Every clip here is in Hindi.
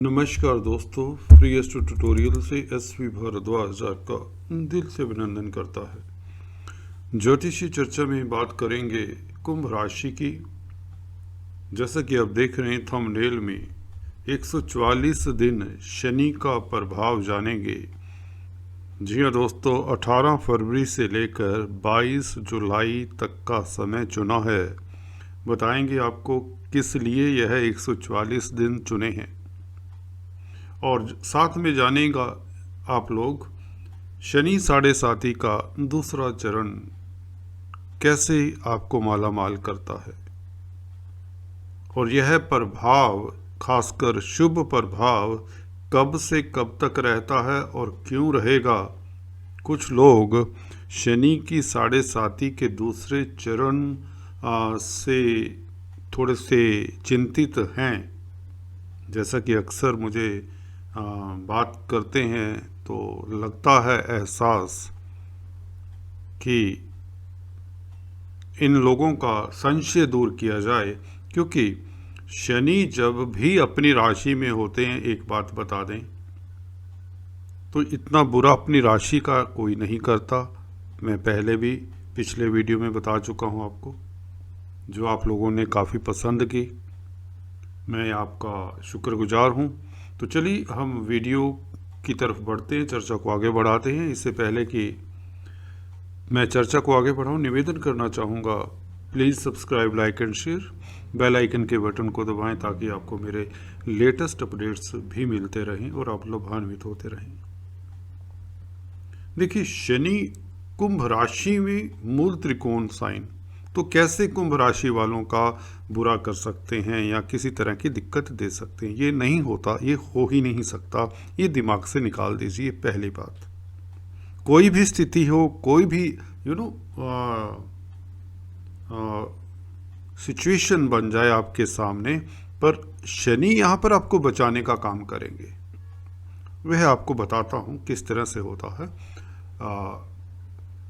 नमस्कार दोस्तों, फ्री एस्ट्रो ट्यूटोरियल से एसवी भारद्वाज आपका दिल से अभिनंदन करता है। ज्योतिषी चर्चा में बात करेंगे कुंभ राशि की। जैसा कि आप देख रहे हैं थंबनेल में 144 दिन शनि का प्रभाव जानेंगे। जी हाँ दोस्तों, 18 फरवरी से लेकर 22 जुलाई तक का समय चुना है। बताएंगे आपको किस लिए यह 144 दिन चुने हैं, और साथ में जानेगा आप लोग शनि साढ़े साथी का दूसरा चरण कैसे आपको माला माल करता है, और यह प्रभाव खासकर शुभ प्रभाव कब से कब तक रहता है और क्यों रहेगा। कुछ लोग शनि की साढ़े साथी के दूसरे चरण से थोड़े से चिंतित हैं। जैसा कि अक्सर मुझे बात करते हैं तो लगता है एहसास कि इन लोगों का संशय दूर किया जाए, क्योंकि शनि जब भी अपनी राशि में होते हैं, एक बात बता दें तो इतना बुरा अपनी राशि का कोई नहीं करता। मैं पहले भी पिछले वीडियो में बता चुका हूं आपको, जो आप लोगों ने काफ़ी पसंद की। मैं आपका शुक्रगुजार हूं। तो चलिए हम वीडियो की तरफ बढ़ते हैं, चर्चा को आगे बढ़ाते हैं। इससे पहले कि मैं चर्चा को आगे बढ़ाऊं, निवेदन करना चाहूँगा, please subscribe, like and share, bell icon के बटन को दबाएं ताकि आपको मेरे लेटेस्ट अपडेट्स भी मिलते रहें और आप लाभान्वित होते रहें। देखिए, शनि कुंभ राशि में मूल त्रिकोण साइन, तो कैसे कुंभ राशि वालों का बुरा कर सकते हैं या किसी तरह की दिक्कत दे सकते हैं। ये नहीं होता, ये हो ही नहीं सकता, ये दिमाग से निकाल दीजिए। पहली बात, कोई भी स्थिति हो, कोई भी सिचुएशन बन जाए आपके सामने, पर शनि यहाँ पर आपको बचाने का काम करेंगे। वह आपको बताता हूँ किस तरह से होता है।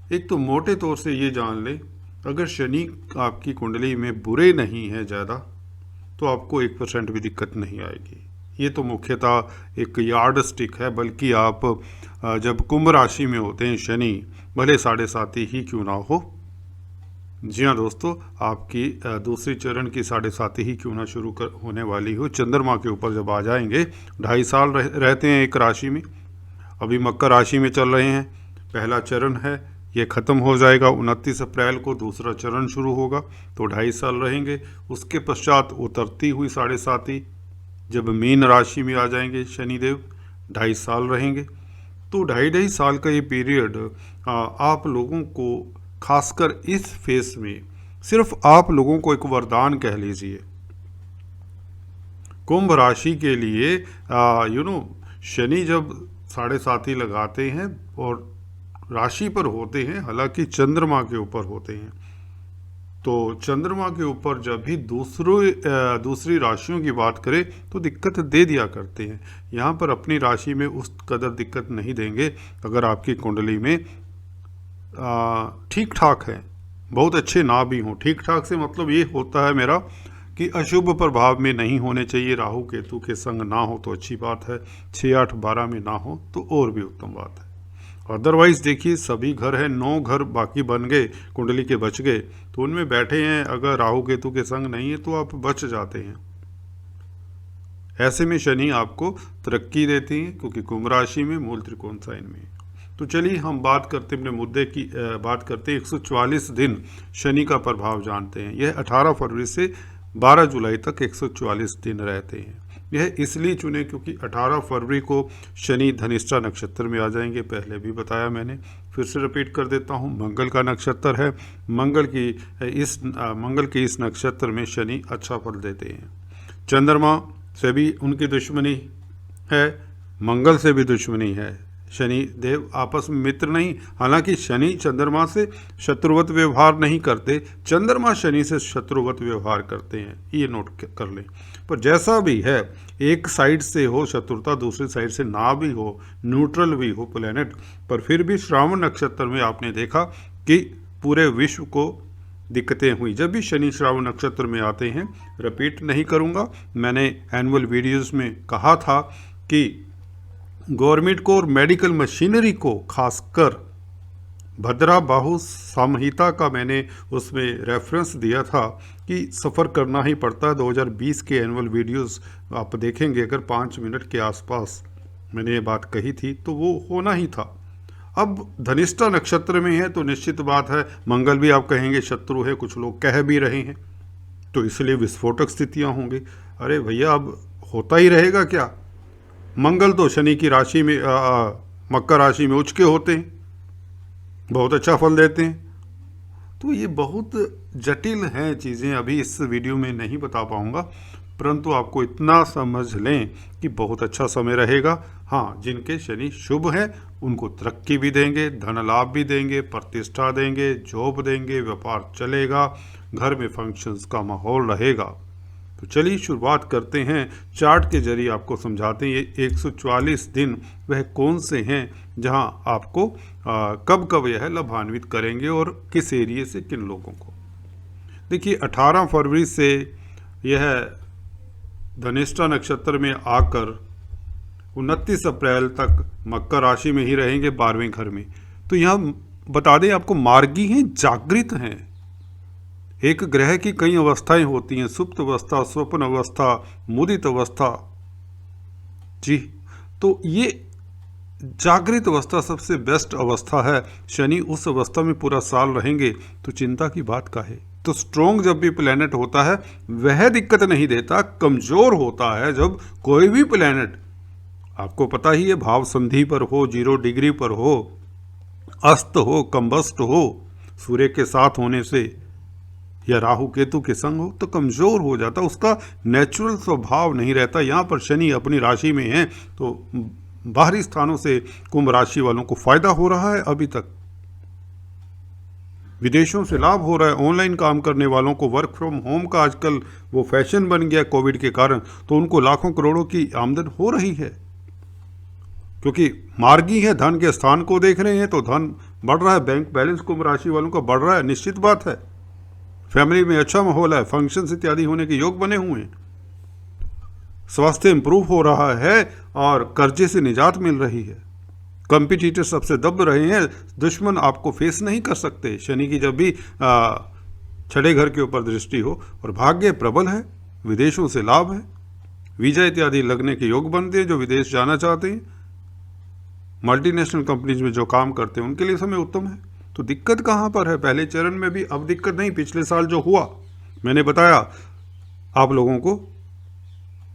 एक तो मोटे तौर से ये जान लें, अगर शनि आपकी कुंडली में बुरे नहीं है ज़्यादा, तो आपको 1% भी दिक्कत नहीं आएगी। ये तो मुख्यतः एक यार्ड स्टिक है। बल्कि आप जब कुंभ राशि में होते हैं शनि, भले साढ़े साथी ही क्यों ना हो, जी हाँ दोस्तों, आपकी दूसरी चरण की साढ़े साथी ही क्यों ना होने वाली हो, चंद्रमा के ऊपर जब आ जाएंगे, 2.5 साल रहते हैं एक राशि में। अभी मकर राशि में चल रहे हैं, पहला चरण है, ये ख़त्म हो जाएगा 29 अप्रैल को, दूसरा चरण शुरू होगा, तो 2.5 साल रहेंगे। उसके पश्चात उतरती हुई साढ़े साथी जब मीन राशि में आ जाएंगे शनिदेव, 2.5 साल रहेंगे। तो 2.5 साल का ये पीरियड आप लोगों को, खासकर इस फेस में, सिर्फ आप लोगों को एक वरदान कह लीजिए। कुंभ राशि के लिए शनि जब साढ़े साथी लगाते हैं और राशि पर होते हैं, हालांकि चंद्रमा के ऊपर होते हैं, तो चंद्रमा के ऊपर जब भी दूसरी राशियों की बात करें तो दिक्कत दे दिया करते हैं। यहाँ पर अपनी राशि में उस कदर दिक्कत नहीं देंगे अगर आपकी कुंडली में ठीक ठाक है, बहुत अच्छे ना भी हों। ठीक ठाक से मतलब ये होता है मेरा कि अशुभ प्रभाव में नहीं होने चाहिए, राहु केतु के संग ना हो तो अच्छी बात है, 6, 8, 12 में ना हो तो और भी उत्तम बात है। अदरवाइज देखिए, सभी घर हैं, 9 घर बाकी बन गए, कुंडली के बच गए, तो उनमें बैठे हैं, अगर राहु केतु के संग नहीं है तो आप बच जाते हैं। ऐसे में शनि आपको तरक्की देती हैं, क्योंकि कुंभ राशि में मूल त्रिकोण साइन में। तो चलिए हम बात करते अपने मुद्दे की, बात करते 144 दिन शनि का प्रभाव जानते हैं। यह 18 फरवरी से 12 जुलाई तक 144 दिन रहते हैं। यह इसलिए चुने क्योंकि 18 फरवरी को शनि धनिष्ठा नक्षत्र में आ जाएंगे, पहले भी बताया मैंने, फिर से रिपीट कर देता हूँ। मंगल का नक्षत्र है, मंगल के इस नक्षत्र में शनि अच्छा फल देते हैं। चंद्रमा से भी उनकी दुश्मनी है, मंगल से भी दुश्मनी है। शनि देव आपस में मित्र नहीं, हालांकि शनि चंद्रमा से शत्रुवत व्यवहार नहीं करते, चंद्रमा शनि से शत्रुवत व्यवहार करते हैं, ये नोट कर लें। पर जैसा भी है, एक साइड से हो शत्रुता, दूसरी साइड से ना भी हो, न्यूट्रल भी हो प्लेनेट, पर फिर भी श्रावण नक्षत्र में आपने देखा कि पूरे विश्व को दिक्कतें हुई। जब भी शनि श्रावण नक्षत्र में आते हैं, रिपीट नहीं करूँगा, मैंने एनुअल वीडियोस में कहा था कि गवर्नमेंट को और मेडिकल मशीनरी को, खासकर भद्रा बाहु संहिता का मैंने उसमें रेफरेंस दिया था कि सफ़र करना ही पड़ता है। 2020 के एनुअल वीडियोस आप देखेंगे, अगर 5 मिनट के आसपास मैंने ये बात कही थी, तो वो होना ही था। अब धनिष्ठा नक्षत्र में है तो निश्चित बात है, मंगल भी आप कहेंगे शत्रु है, कुछ लोग कह भी रहे हैं, तो इसलिए विस्फोटक स्थितियां होंगी। अरे भैया, अब होता ही रहेगा क्या? मंगल तो शनि की राशि में मकर राशि में उच्च के होते हैं, बहुत अच्छा फल देते हैं। तो ये बहुत जटिल हैं चीज़ें, अभी इस वीडियो में नहीं बता पाऊँगा, परंतु आपको इतना समझ लें कि बहुत अच्छा समय रहेगा। हाँ, जिनके शनि शुभ हैं उनको तरक्की भी देंगे, धन लाभ भी देंगे, प्रतिष्ठा देंगे, जॉब देंगे, व्यापार चलेगा, घर में फंक्शंस का माहौल रहेगा। तो चलिए शुरुआत करते हैं, चार्ट के जरिए आपको समझाते हैं ये 144 दिन वह कौन से हैं जहां आपको कब कब यह लाभान्वित करेंगे और किस एरिए से किन लोगों को। देखिए, 18 फरवरी से यह धनिष्ठा नक्षत्र में आकर 29 अप्रैल तक मकर राशि में ही रहेंगे, 12वें घर में। तो यहाँ बता दें आपको, मार्गी हैं, जागृत हैं। एक ग्रह की कई अवस्थाएं होती हैं, सुप्त अवस्था, स्वप्न अवस्था, मुदित अवस्था। जी, तो ये जागृत अवस्था सबसे बेस्ट अवस्था है। शनि उस अवस्था में पूरा साल रहेंगे तो चिंता की बात का है। तो स्ट्रोंग जब भी प्लैनेट होता है वह दिक्कत नहीं देता, कमजोर होता है जब कोई भी प्लैनेट, आपको पता ही है, भाव संधि पर हो, 0 डिग्री पर हो, अस्त हो, कंबस्ट हो, सूर्य के साथ होने से या राहु केतु के संग हो तो कमजोर हो जाता, उसका नेचुरल स्वभाव नहीं रहता। यहाँ पर शनि अपनी राशि में है तो बाहरी स्थानों से कुंभ राशि वालों को फायदा हो रहा है। अभी तक विदेशों से लाभ हो रहा है, ऑनलाइन काम करने वालों को वर्क फ्रॉम होम का आजकल वो फैशन बन गया कोविड के कारण, तो उनको लाखों करोड़ों की आमदन हो रही है, क्योंकि मार्गी है, धन के स्थान को देख रहे हैं तो धन बढ़ रहा है, बैंक बैलेंस कुंभ राशि वालों का बढ़ रहा है। निश्चित बात है, फैमिली में अच्छा माहौल है, फंक्शंस इत्यादि होने के योग बने हुए हैं, स्वास्थ्य इंप्रूव हो रहा है और कर्जे से निजात मिल रही है। कंपटीटर सबसे दब रहे हैं, दुश्मन आपको फेस नहीं कर सकते। शनि की जब भी छठे घर के ऊपर दृष्टि हो, और भाग्य प्रबल है, विदेशों से लाभ है, वीजा इत्यादि लगने के योग बनते हैं। जो विदेश जाना चाहते हैं, मल्टीनेशनल कंपनीज में जो काम करते हैं, उनके लिए समय उत्तम है। तो दिक्कत कहाँ पर है? पहले चरण में भी अब दिक्कत नहीं, पिछले साल जो हुआ मैंने बताया आप लोगों को,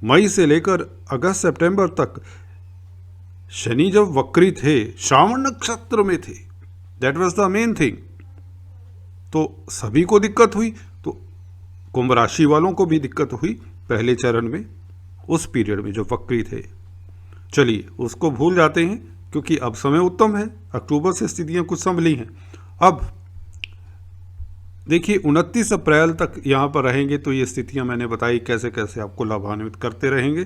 मई से लेकर अगस्त सितंबर तक शनि जब वक्री थे, श्रावण नक्षत्र में थे, that was the main thing, तो सभी को दिक्कत हुई। तो कुंभ राशि वालों को भी दिक्कत हुई पहले चरण में, उस पीरियड में जो वक्री थे। चलिए उसको भूल जाते हैं क्योंकि अब समय उत्तम है, अक्टूबर से स्थितियां कुछ संभली हैं। अब देखिए 29 अप्रैल तक यहाँ पर रहेंगे तो ये स्थितियाँ मैंने बताई कैसे कैसे आपको लाभान्वित करते रहेंगे।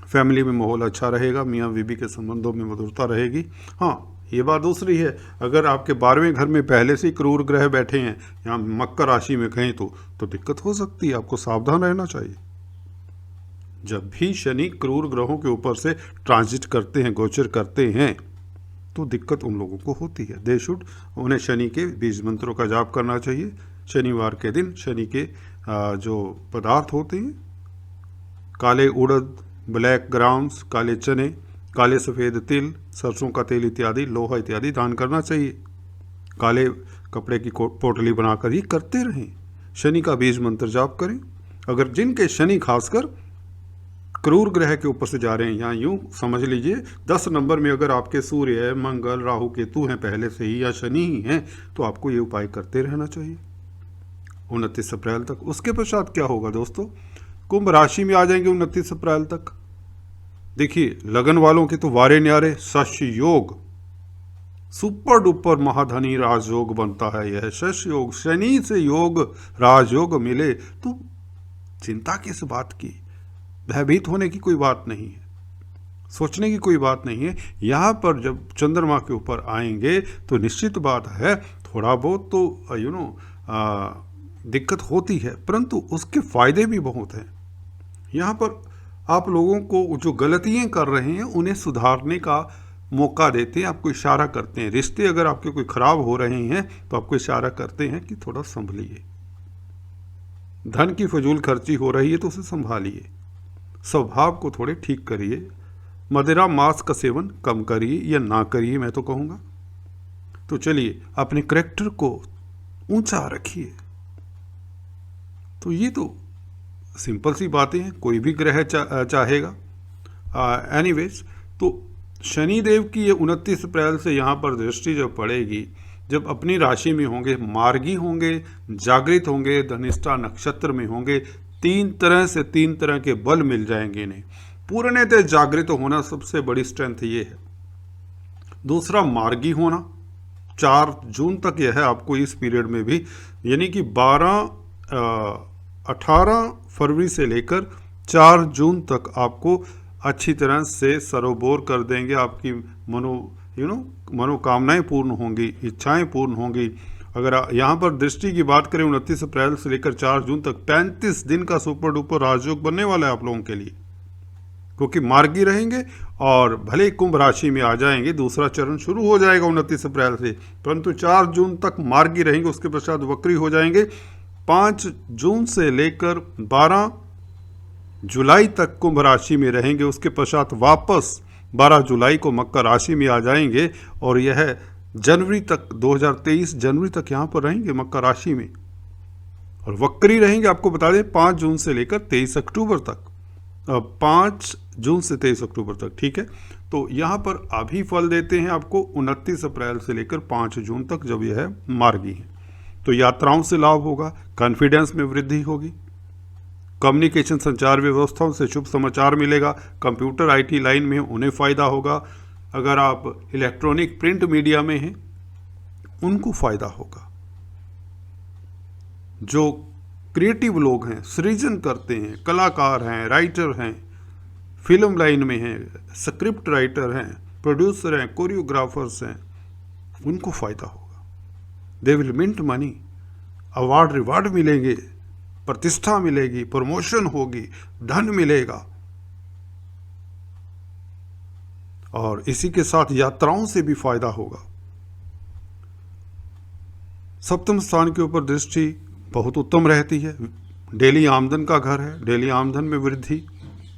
फैमिली में माहौल अच्छा रहेगा, मियाँ बीबी के संबंधों में मधुरता रहेगी। हाँ, ये बात दूसरी है, अगर आपके 12वें घर में पहले से क्रूर ग्रह बैठे हैं, यहाँ मकर राशि में कहें तो दिक्कत हो सकती है, आपको सावधान रहना चाहिए। जब भी शनि क्रूर ग्रहों के ऊपर से ट्रांजिट करते हैं, गोचर करते हैं, तो दिक्कत उन लोगों को होती है। दे शुड, उन्हें शनि के बीज मंत्रों का जाप करना चाहिए। शनिवार के दिन शनि के जो पदार्थ होते हैं, काले उड़द, ब्लैक ग्राम्स, काले चने, काले सफ़ेद तिल, सरसों का तेल इत्यादि, लोहा इत्यादि दान करना चाहिए। काले कपड़े की पोटली बनाकर ही करते रहें। शनि का बीज मंत्र जाप करें। अगर जिनके शनि खासकर क्रूर ग्रह के ऊपर से जा रहे हैं, यहाँ यूँ समझ लीजिए 10 नंबर में अगर आपके सूर्य, मंगल, राहु, केतु हैं पहले से ही, या शनि ही हैं, तो आपको ये उपाय करते रहना चाहिए 29 अप्रैल तक। उसके पश्चात क्या होगा दोस्तों? कुंभ राशि में आ जाएंगे 29 अप्रैल तक। देखिए लगन वालों के तो वारे न्यारे, शस्य योग, सुपर डुपर महाधनी राजयोग बनता है। यह शस्य योग, शनि से योग राजयोग मिले तो चिंता किस बात की, भयभीत होने की कोई बात नहीं है, सोचने की कोई बात नहीं है। यहाँ पर जब चंद्रमा के ऊपर आएंगे तो निश्चित बात है थोड़ा बहुत तो दिक्कत होती है, परंतु उसके फायदे भी बहुत हैं। यहाँ पर आप लोगों को जो गलतियाँ कर रहे हैं उन्हें सुधारने का मौका देते हैं, आपको इशारा करते हैं। रिश्ते अगर आपके कोई खराब हो रहे हैं तो आपको इशारा करते हैं कि थोड़ा संभलिए। धन की फजूल खर्ची हो रही है तो उसे संभालिए, स्वभाव को थोड़े ठीक करिए, मदिरा मांस का सेवन कम करिए या ना करिए, मैं तो कहूँगा। तो चलिए अपने करैक्टर को ऊंचा रखिए। तो ये तो सिंपल सी बातें हैं, कोई भी ग्रह चाहेगा। एनीवेज, तो शनिदेव की ये 29 अप्रैल से यहाँ पर दृष्टि जब पड़ेगी, जब अपनी राशि में होंगे, मार्गी होंगे, जागृत होंगे, धनिष्ठा नक्षत्र में होंगे, तीन तरह के बल मिल जाएंगे इन्हें। पूर्णतः जागृत होना सबसे बड़ी स्ट्रेंथ ये है। दूसरा, मार्गी होना 4 जून तक यह है आपको, इस पीरियड में भी, यानी कि 18 फरवरी से लेकर 4 जून तक आपको अच्छी तरह से सरोबोर कर देंगे। आपकी मनोकामनाएं पूर्ण होंगी, इच्छाएं पूर्ण होंगी। अगर यहाँ पर दृष्टि की बात करें 29 अप्रैल से लेकर 4 जून तक 35 दिन का सुपर डुपर राजयोग बनने वाला है आप लोगों के लिए, क्योंकि मार्गी रहेंगे और भले कुंभ राशि में आ जाएंगे। दूसरा चरण शुरू हो जाएगा 29 अप्रैल से, परंतु 4 जून तक मार्गी रहेंगे, उसके पश्चात वक्री हो जाएंगे। 5 जून से लेकर 12 जुलाई तक कुंभ राशि में रहेंगे, उसके पश्चात वापस 12 जुलाई को मकर राशि में आ जाएंगे और यह जनवरी तक, 2023 जनवरी तक यहाँ पर रहेंगे मकर राशि में, और वक्री रहेंगे। आपको बता दें 5 जून से लेकर 23 अक्टूबर तक, 5 जून से 23 अक्टूबर तक, ठीक है। तो यहाँ पर अभी फल देते हैं आपको 29 अप्रैल से लेकर 5 जून तक, जब यह मार्गी है। तो यात्राओं से लाभ होगा, कॉन्फिडेंस में वृद्धि होगी, कम्युनिकेशन संचार व्यवस्थाओं से शुभ समाचार मिलेगा, कंप्यूटर आईटी लाइन में उन्हें फ़ायदा होगा, अगर आप इलेक्ट्रॉनिक प्रिंट मीडिया में हैं उनको फ़ायदा होगा, जो क्रिएटिव लोग हैं, सृजन करते हैं, कलाकार हैं, राइटर हैं, फिल्म लाइन में हैं, स्क्रिप्ट राइटर हैं, प्रोड्यूसर हैं, कोरियोग्राफर्स हैं, उनको फ़ायदा होगा। They will mint money, award reward मिलेंगे, प्रतिष्ठा मिलेगी, प्रमोशन होगी, धन मिलेगा, और इसी के साथ यात्राओं से भी फायदा होगा। सप्तम स्थान के ऊपर दृष्टि बहुत उत्तम रहती है, डेली आमदन का घर है, डेली आमदन में वृद्धि,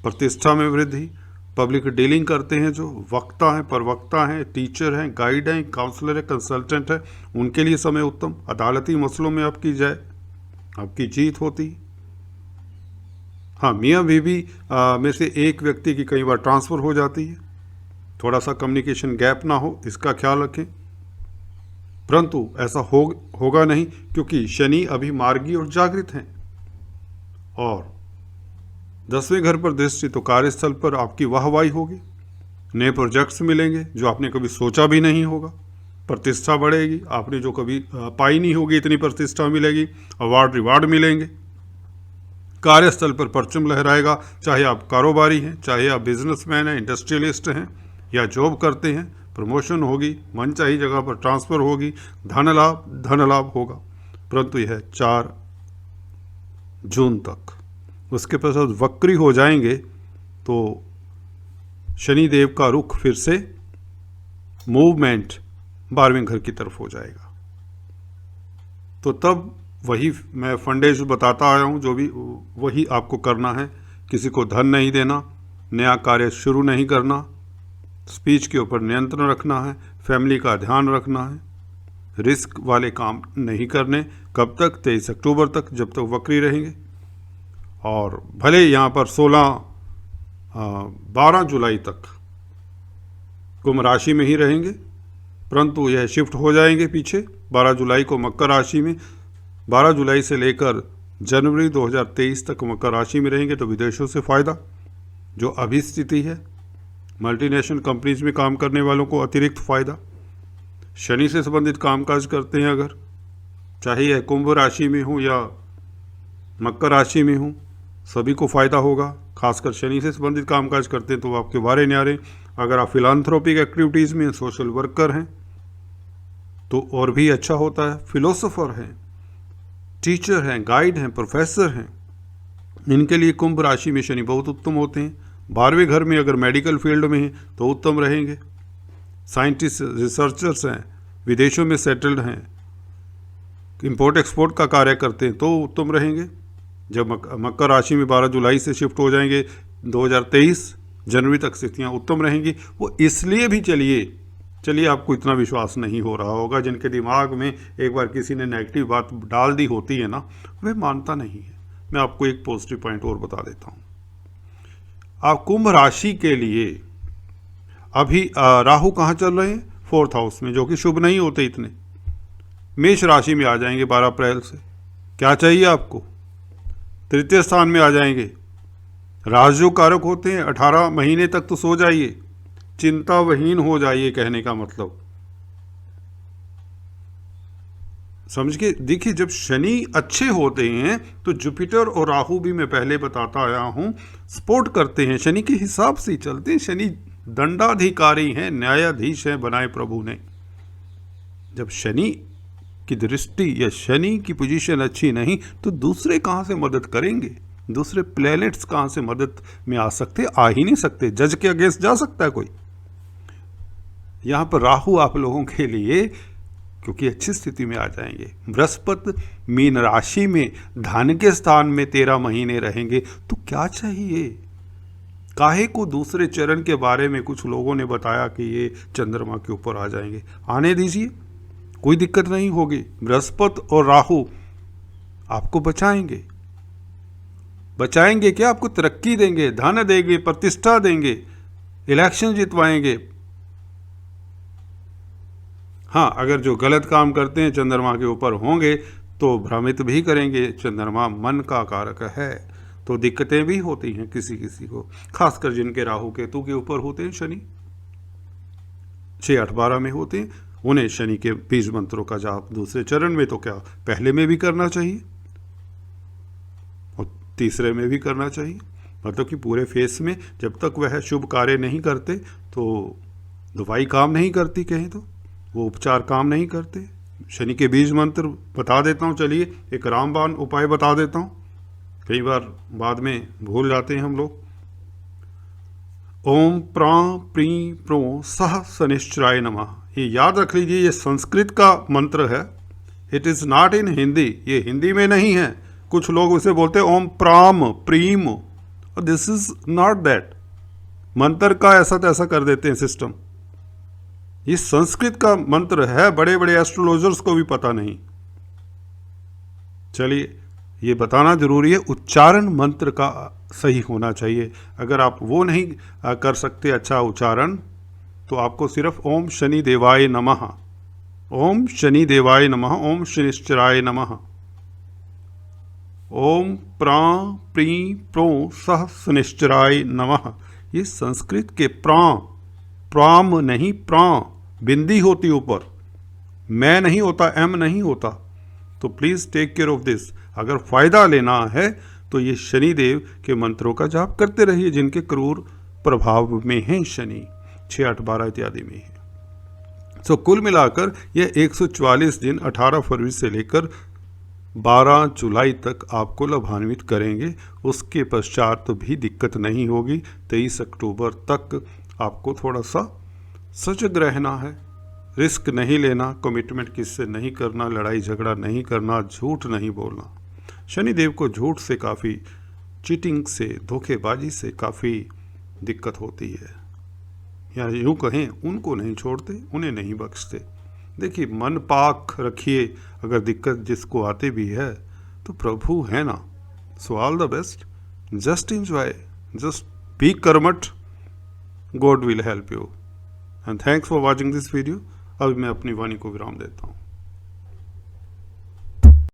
प्रतिष्ठा में वृद्धि। पब्लिक डीलिंग करते हैं, जो वक्ता हैं, प्रवक्ता हैं, टीचर हैं, गाइड हैं, काउंसलर है, कंसल्टेंट है, उनके लिए समय उत्तम। अदालती मसलों में आपकी जय, आपकी जीत होती। हाँ, मियाँ बीवी में से एक व्यक्ति की कई बार ट्रांसफ़र हो जाती है, थोड़ा सा कम्युनिकेशन गैप ना हो इसका ख्याल रखें, परंतु ऐसा होगा नहीं, क्योंकि शनि अभी मार्गी और जागृत हैं। और 10वें घर पर दृष्टि, तो कार्यस्थल पर आपकी वाहवाही होगी, नए प्रोजेक्ट्स मिलेंगे जो आपने कभी सोचा भी नहीं होगा, प्रतिष्ठा बढ़ेगी, आपने जो कभी पाई नहीं होगी इतनी प्रतिष्ठा मिलेगी, अवार्ड रिवार्ड मिलेंगे। कार्यस्थल पर परचम लहराएगा, चाहे आप कारोबारी हैं, चाहे आप बिजनेसमैन हैं, इंडस्ट्रियलिस्ट हैं या जॉब करते हैं, प्रमोशन होगी, मनचाही जगह पर ट्रांसफ़र होगी, धन लाभ होगा, परंतु यह 4 जून तक। उसके पश्चात वक्री हो जाएंगे तो शनिदेव का रुख फिर से मूवमेंट 12वें घर की तरफ हो जाएगा। तो तब वही मैं फंडेज बताता आया हूँ, जो भी वही आपको करना है। किसी को धन नहीं देना, नया कार्य शुरू नहीं करना, स्पीच के ऊपर नियंत्रण रखना है, फैमिली का ध्यान रखना है, रिस्क वाले काम नहीं करने। कब तक? 23 अक्टूबर तक, जब तक वक्री रहेंगे। और भले यहाँ पर 12 जुलाई तक कुंभ राशि में ही रहेंगे, परंतु यह शिफ्ट हो जाएंगे पीछे 12 जुलाई को मकर राशि में। 12 जुलाई से लेकर जनवरी 2023 तक मकर राशि में रहेंगे, तो विदेशों से फ़ायदा जो अभी स्थिति है, मल्टीनेशनल कंपनीज में काम करने वालों को अतिरिक्त फ़ायदा, शनि से संबंधित कामकाज करते हैं अगर, चाहे यह कुंभ राशि में हो या मकर राशि में हो, सभी को फ़ायदा होगा। खासकर शनि से संबंधित कामकाज करते हैं तो आपके वारे न्यारे। अगर आप फिलांथ्रोपिक एक्टिविटीज़ में सोशल वर्कर हैं तो और भी अच्छा होता है। फिलोसोफर हैं, टीचर हैं, गाइड हैं, प्रोफेसर हैं, इनके लिए कुंभ राशि में शनि बहुत उत्तम होते हैं। 12वें घर में अगर मेडिकल फील्ड में हैं तो उत्तम रहेंगे। साइंटिस्ट, रिसर्चर्स हैं, विदेशों में सेटल्ड हैं, इंपोर्ट एक्सपोर्ट का कार्य करते हैं तो उत्तम रहेंगे। जब मकर राशि में 12 जुलाई से शिफ्ट हो जाएंगे 2023 जनवरी तक स्थितियाँ उत्तम रहेंगी। वो इसलिए भी चलिए आपको इतना विश्वास नहीं हो रहा होगा, जिनके दिमाग में एक बार किसी ने नेगेटिव बात डाल दी होती है ना, वे मानता नहीं है। मैं आपको एक पॉजिटिव पॉइंट और बता देता हूँ। आप कुंभ राशि के लिए अभी राहु कहाँ चल रहे हैं? 4th हाउस में, जो कि शुभ नहीं होते इतने। मेष राशि में आ जाएंगे 12 अप्रैल से। क्या चाहिए आपको? 3य स्थान में आ जाएंगे। राजयोग कारक होते हैं। 18 महीने तक तो सो जाइए, चिंताविहीन हो जाइए, कहने का मतलब समझ के देखिए। जब शनि अच्छे होते हैं तो जुपिटर और राहु भी मैं पहले बताता आया हूं सपोर्ट करते हैं, शनि के हिसाब से ही चलते हैं। शनि दंडाधिकारी हैं, न्यायाधीश हैं बनाए प्रभु ने। जब शनि की दृष्टि या शनि की पोजीशन अच्छी नहीं तो दूसरे कहां से मदद करेंगे? दूसरे प्लैनेट्स कहां से मदद में आ सकते? आ ही नहीं सकते। जज के अगेंस्ट जा सकता है कोई? यहां पर राहु आप लोगों के लिए क्योंकि अच्छी स्थिति में आ जाएंगे। बृहस्पति मीन राशि में धन के स्थान में 13 महीने रहेंगे तो क्या चाहिए? काहे को दूसरे चरण के बारे में कुछ लोगों ने बताया कि ये चंद्रमा के ऊपर आ जाएंगे। आने दीजिए, कोई दिक्कत नहीं होगी। बृहस्पति और राहु आपको बचाएंगे। बचाएंगे क्या? आपको तरक्की देंगे, धन देंगे, प्रतिष्ठा देंगे, इलेक्शन जितवाएंगे। हाँ, अगर जो गलत काम करते हैं चंद्रमा के ऊपर होंगे तो भ्रमित भी करेंगे। चंद्रमा मन का कारक है तो दिक्कतें भी होती हैं किसी किसी को, खासकर जिनके राहु केतु के ऊपर होते हैं शनि, 6, 8, 12 में होते हैं, उन्हें शनि के बीज मंत्रों का जाप दूसरे चरण में तो क्या पहले में भी करना चाहिए और तीसरे में भी करना चाहिए। मतलब कि पूरे फेस में जब तक वह शुभ कार्य नहीं करते तो दवाई काम नहीं करती, कहें तो वो उपचार काम नहीं करते। शनि के बीज मंत्र बता देता हूँ, चलिए एक रामबाण उपाय बता देता हूँ, कई बार बाद में भूल जाते हैं हम लोग। ओम प्रां प्री प्रो सह शनिश्चराय नमः। ये याद रख लीजिए, ये संस्कृत का मंत्र है। It is not in Hindi, ये हिंदी में नहीं है। कुछ लोग उसे बोलते हैं ओम प्राम प्रीम, दिस इज नॉट दैट। मंत्र का ऐसा तैसा कर देते हैं सिस्टम। ये संस्कृत का मंत्र है, बड़े बड़े एस्ट्रोलॉजर्स को भी पता नहीं। चलिए, ये बताना जरूरी है, उच्चारण मंत्र का सही होना चाहिए। अगर आप वो नहीं कर सकते अच्छा उच्चारण तो आपको सिर्फ ओम शनि देवाय नमः, ओम शनि देवाय नमः, ओम शनिश्चराय नमः, ओम प्रां प्री प्रो सह शनिश्चराय नमः। ये संस्कृत के प्राम नहीं, प्रां बिंदी होती ऊपर, मैं नहीं होता, एम नहीं होता। तो please take care of this. अगर फायदा लेना है तो ये शनिदेव के मंत्रों का जाप करते रहिए, जिनके क्रूर प्रभाव में हैं शनि, 6, 8, 12 इत्यादि में है। सो कुल मिलाकर यह 144 दिन 18 फरवरी से लेकर 12 जुलाई तक आपको लाभान्वित करेंगे। उसके पश्चात तो भी दिक्कत नहीं होगी। 23 अक्टूबर तक आपको थोड़ा सा सजग रहना है, रिस्क नहीं लेना, कमिटमेंट किससे नहीं करना, लड़ाई झगड़ा नहीं करना, झूठ नहीं बोलना। शनिदेव को झूठ से काफ़ी, चीटिंग से, धोखेबाजी से काफ़ी दिक्कत होती है, या यूँ कहें उनको नहीं छोड़ते, उन्हें नहीं बख्शते। देखिए, मन पाक रखिए। अगर दिक्कत जिसको आते भी है तो प्रभु है ना। So all the best, just enjoy, just be कर्मठ, god will help you. And thanks for watching this video. अब मैं अपनी वाणी को विराम देता हूँ।